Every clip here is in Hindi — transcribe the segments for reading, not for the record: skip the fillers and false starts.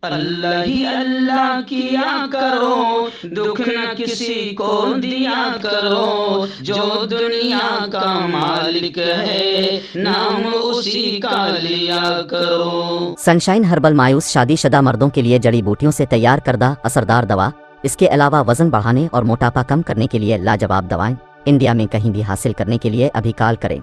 अल्लाह ही अल्लाह किया करो, दुख न किसी को दिया करो, जो दुनिया का मालिक है नाम उसी का लिया करो। सनशाइन हर्बल मायूस शादीशुदा मर्दों के लिए जड़ी बूटियों से तैयार करदा असरदार दवा। इसके अलावा वजन बढ़ाने और मोटापा कम करने के लिए लाजवाब दवाएं इंडिया में कहीं भी हासिल करने के लिए अभी कॉल करें।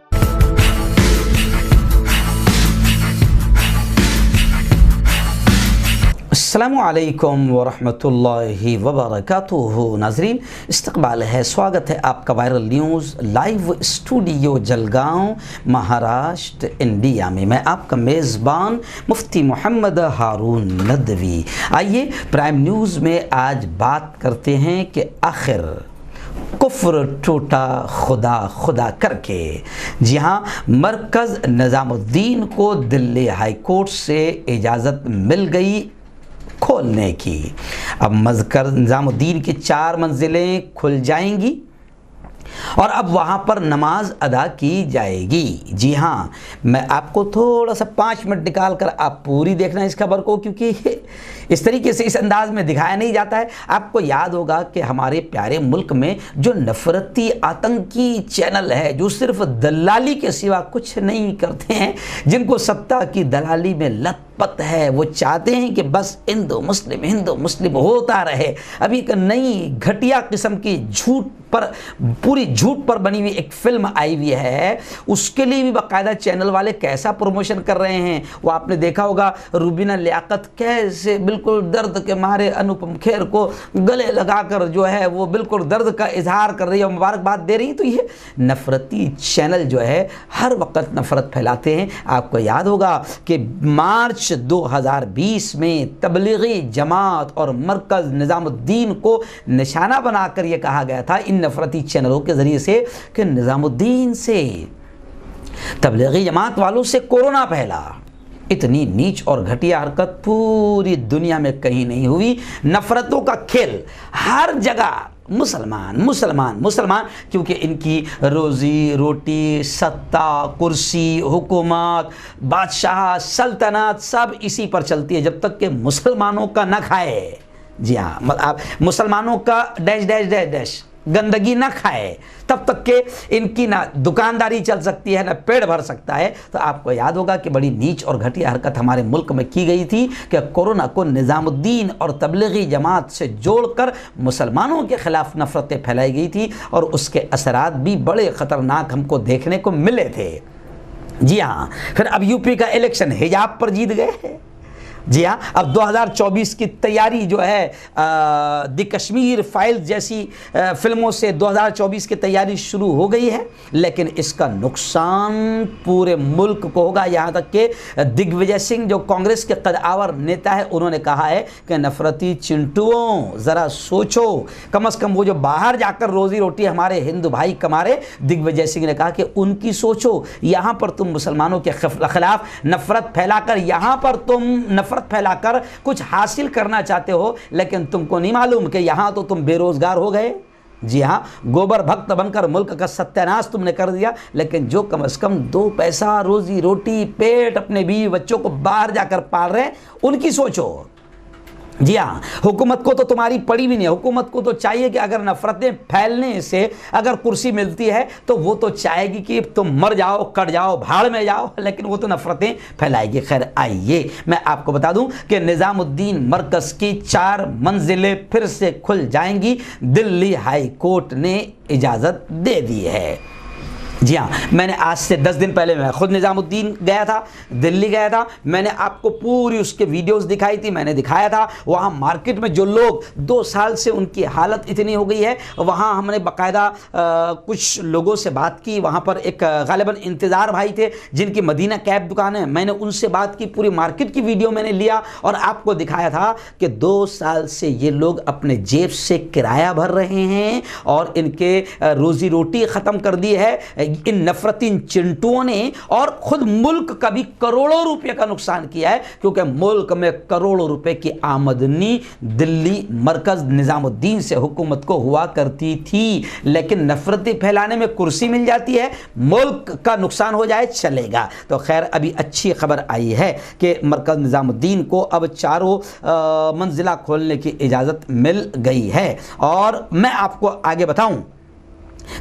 अस्सलामुअलैकुम वरहमतुल्लाहि वबरकातुहू। नाजरीन, इस्तकबाल है, स्वागत है आपका viral news live studio Jalgaon, Maharashtra, India में। मैं आपका मेज़बान मुफ्ती मोहम्मद हारून नदवी। आइए प्राइम न्यूज़ में आज बात करते हैं कि आखिर कुफ्र टूटा खुदा खुदा करके। जी हाँ, मरकज़ निज़ामुद्दीन को दिल्ली हाई कोर्ट से इजाज़त मिल गई खोलने की। अब मरकज़ निज़ामुद्दीन की 4 मंजिलें खुल जाएंगी और अब वहाँ पर नमाज अदा की जाएगी। जी हाँ, मैं आपको थोड़ा सा 5 मिनट निकाल कर आप पूरी देखना इस खबर को, क्योंकि इस तरीके से इस अंदाज में दिखाया नहीं जाता है। आपको याद होगा कि हमारे प्यारे मुल्क में जो नफरती आतंकी चैनल है, जो सिर्फ दलाली के सिवा कुछ नहीं करते हैं, जिनको सत्ता की दलाली में लत है, वो चाहते हैं कि बस हिंदू मुस्लिम होता रहे। अभी एक नई घटिया किस्म की पूरी झूठ पर बनी हुई एक फिल्म आई हुई है, उसके लिए भी बाकायदा चैनल वाले कैसा प्रमोशन कर रहे हैं वो आपने देखा होगा। रूबीना लियाकत कैसे बिल्कुल दर्द के मारे अनुपम खेर को गले लगाकर जो है वो बिल्कुल दर्द का इजहार कर रही है, मुबारकबाद दे रही है। तो ये नफरती चैनल जो है हर वक्त नफरत फैलाते हैं। आपको याद होगा कि मार्च 2020 में तबलीगी जमात और मरकज़ निज़ामुद्दीन को निशाना बनाकर यह कहा गया था इन नफरती चैनलों के ज़रिए से कि निज़ामुद्दीन से, तबलीगी जमात वालों से कोरोना फैला। इतनी नीच और घटिया हरकत पूरी दुनिया में कहीं नहीं हुई। नफरतों का खेल हर जगह, मुसलमान, क्योंकि इनकी रोज़ी रोटी, सत्ता, कुर्सी, हुकूमत, बादशाह, सल्तनत सब इसी पर चलती है जब तक कि मुसलमानों का न खाए। जी हाँ, आप मुसलमानों का डैश डैश डैश डैश गंदगी ना खाए, तब तक के इनकी ना दुकानदारी चल सकती है, ना पेट भर सकता है। तो आपको याद होगा कि बड़ी नीच और घटिया हरकत हमारे मुल्क में की गई थी कि कोरोना को निज़ामुद्दीन और तबलीगी जमात से जोड़कर मुसलमानों के खिलाफ नफरतें फैलाई गई थी और उसके असरात भी बड़े ख़तरनाक हमको देखने को मिले थे। जी हाँ, फिर अब यूपी का इलेक्शन हिजाब पर जीत गए। जी हाँ, अब 2024 की तैयारी जो है द कश्मीर फाइल्स जैसी फिल्मों से 2024 की तैयारी शुरू हो गई है, लेकिन इसका नुकसान पूरे मुल्क को होगा। यहाँ तक कि दिग्विजय सिंह जो कांग्रेस के कदावर नेता है, उन्होंने कहा है कि नफरती चिंटुओं ज़रा सोचो, कम से कम वो जो बाहर जाकर रोज़ी रोटी हमारे हिंदू भाई कमा रहे, दिग्विजय सिंह ने कहा कि उनकी सोचो। यहाँ पर तुम मुसलमानों के खिलाफ नफरत फैलाकर, यहाँ पर तुम नफरत फैलाकर कुछ हासिल करना चाहते हो, लेकिन तुमको नहीं मालूम कि यहां तो तुम बेरोजगार हो गए। जी हां, गोबर भक्त बनकर मुल्क का सत्यानाश तुमने कर दिया। लेकिन जो कम से कम 2 पैसा रोजी रोटी, पेट, अपने बीवी बच्चों को बाहर जाकर पाल रहे हैं, उनकी सोचो। जी हाँ, हुकूमत को तो तुम्हारी पड़ी भी नहीं। हुकूमत को तो चाहिए कि अगर नफरतें फैलने से अगर कुर्सी मिलती है तो वो तो चाहेगी कि तुम मर जाओ, कट जाओ, भाड़ में जाओ, लेकिन वो तो नफरतें फैलाएगी। खैर, आइए मैं आपको बता दूं कि निज़ामुद्दीन मरकज़ की 4 मंजिलें फिर से खुल जाएंगी। दिल्ली हाई कोर्ट ने इजाज़त दे दी है। जी हाँ, मैंने आज से 10 दिन पहले मैं खुद निज़ामुद्दीन गया था, दिल्ली गया था। मैंने आपको पूरी उसके वीडियोस दिखाई थी। मैंने दिखाया था वहाँ मार्केट में जो लोग 2 साल से उनकी हालत इतनी हो गई है, वहाँ हमने बाकायदा कुछ लोगों से बात की। वहाँ पर एक गालिबन इंतज़ार भाई थे जिनकी मदीना कैब दुकान है, मैंने उनसे बात की, पूरी मार्केट की वीडियो मैंने लिया और आपको दिखाया था कि 2 साल से ये लोग अपने जेब से किराया भर रहे हैं और इनके रोज़ी रोटी ख़त्म कर दी है। इन नफरती चिंटुओं ने और खुद मुल्क का भी करोड़ों रुपए का नुकसान किया है, क्योंकि मुल्क में करोड़ों रुपए की आमदनी दिल्ली मरकज निजामुद्दीन से हुकूमत को हुआ करती थी। लेकिन नफरती फैलाने में कुर्सी मिल जाती है, मुल्क का नुकसान हो जाए चलेगा। तो खैर अभी अच्छी खबर आई है कि मरकज निजामुद्दीन को अब चारों मंजिला खोलने की इजाज़त मिल गई है। और मैं आपको आगे बताऊं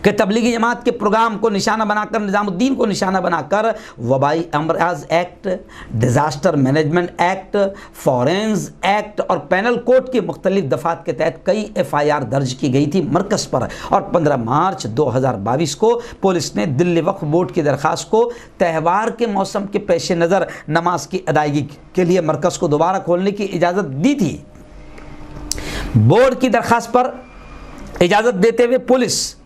कि तबलीगी जमात के प्रोग्राम को निशाना बनाकर, निजामुद्दीन को निशाना बनाकर वबाई अमराज act, disaster management act, foreigners act और पैनल कोड की मुख्तलिफ दफ़ात के तहत कई FIR दर्ज की गई थी मरकज़ पर। और 15 मार्च 2022 को पुलिस ने दिल्ली वक्फ बोर्ड की दरख्वास्त को त्यौहार के मौसम के पेश नज़र नमाज की अदायगी के लिए मरकज़ को दोबारा खोलने की इजाज़त दी थी। बोर्ड की दरख्वास्त पर इजाज़त देते हुए पुलिस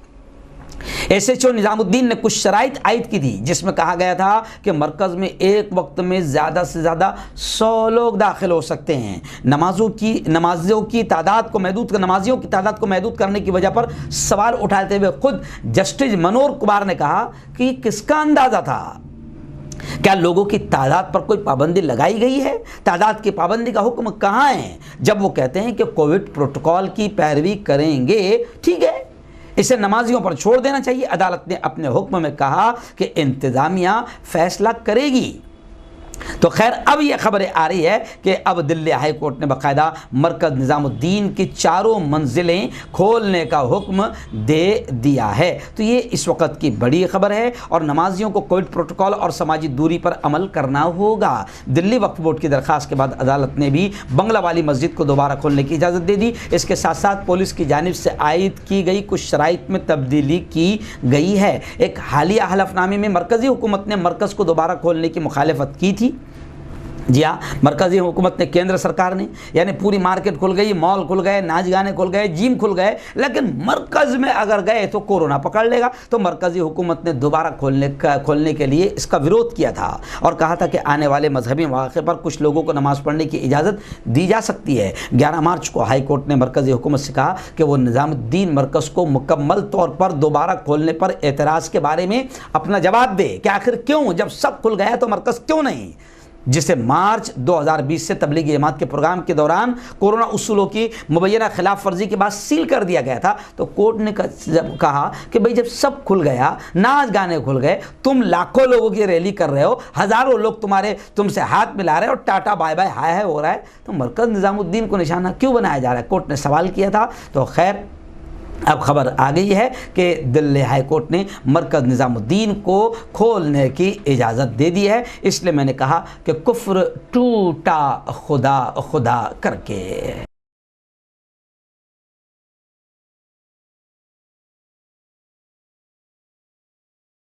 SHO निजामुद्दीन ने कुछ शराइत आयद की थी, जिसमें कहा गया था कि मरकज़ में एक वक्त में ज़्यादा से ज़्यादा 100 लोग दाखिल हो सकते हैं। नमाजियों की तादाद को महदूद करने की वजह पर सवाल उठाते हुए खुद जस्टिस मनोहर कुमार ने कहा कि किसका अंदाज़ा था, क्या लोगों की तादाद पर कोई पाबंदी लगाई गई है? तादाद की पाबंदी का हुक्म कहाँ है? जब वो कहते हैं कि कोविड प्रोटोकॉल की पैरवी करेंगे, ठीक है, इसे नमाजियों पर छोड़ देना चाहिए। अदालत ने अपने हुक्म में कहा कि इंतज़ामिया फैसला करेगी। तो खैर अब यह खबरें आ रही है कि अब दिल्ली हाई कोर्ट ने बाकायदा मरकज़ निज़ामुद्दीन की चारों मंजिलें खोलने का हुक्म दे दिया है। तो ये इस वक्त की बड़ी खबर है और नमाजियों को कोविड प्रोटोकॉल और समाजी दूरी पर अमल करना होगा। दिल्ली वक्फ बोर्ड की दरख्वास्त के बाद अदालत ने भी बंगला वाली मस्जिद को दोबारा खोलने की इजाज़त दे दी। इसके साथ साथ पुलिस की जानिब से आयद की गई कुछ शराइत में तब्दीली की गई है। एक हालिया हलफनामे में मरकज़ी हुकूमत ने मरकज़ को दोबारा खोलने की मुखालफत की थी। जी हाँ, मरकज़ी हुकूमत ने, केंद्र सरकार ने, यानी पूरी मार्केट खुल गई, मॉल खुल गए, नाच गाने खुल गए, जिम खुल गए, लेकिन मरकज़ में अगर गए तो कोरोना पकड़ लेगा। तो मरकज़ी हुकूमत ने दोबारा खोलने के लिए इसका विरोध किया था और कहा था कि आने वाले मजहबी मौक़े पर कुछ लोगों को नमाज़ पढ़ने की इजाज़त दी जा सकती है। 11 मार्च को हाई कोर्ट ने मरकज़ी हुकूमत से कहा कि वो निज़ामुद्दीन मरकज़ को मुकम्मल तौर पर दोबारा खोलने पर एतराज़ के बारे में अपना जवाब दे कि आखिर क्यों, जब सब खुल गया तो मरकज़ क्यों नहीं, जिसे मार्च 2020 से तबलीगी जमात के प्रोग्राम के दौरान कोरोना उसूलों की मुबैना खिलाफ वर्जी के बाद सील कर दिया गया था। तो कोर्ट ने जब कहा कि भाई जब सब खुल गया, नाच गाने खुल गए, तुम लाखों लोगों की रैली कर रहे हो, हज़ारों लोग तुमसे हाथ मिला रहे हो और टाटा बाय बाय हाय हाय हो रहा है, तो मरकज़ निज़ामुद्दीन को निशाना क्यों बनाया जा रहा है? कोर्ट ने सवाल किया था। तो खैर अब खबर आ गई है कि दिल्ली हाई कोर्ट ने मरकज़ निज़ामुद्दीन को खोलने की इजाज़त दे दी है। इसलिए मैंने कहा कि कुफ्र टूटा खुदा खुदा करके।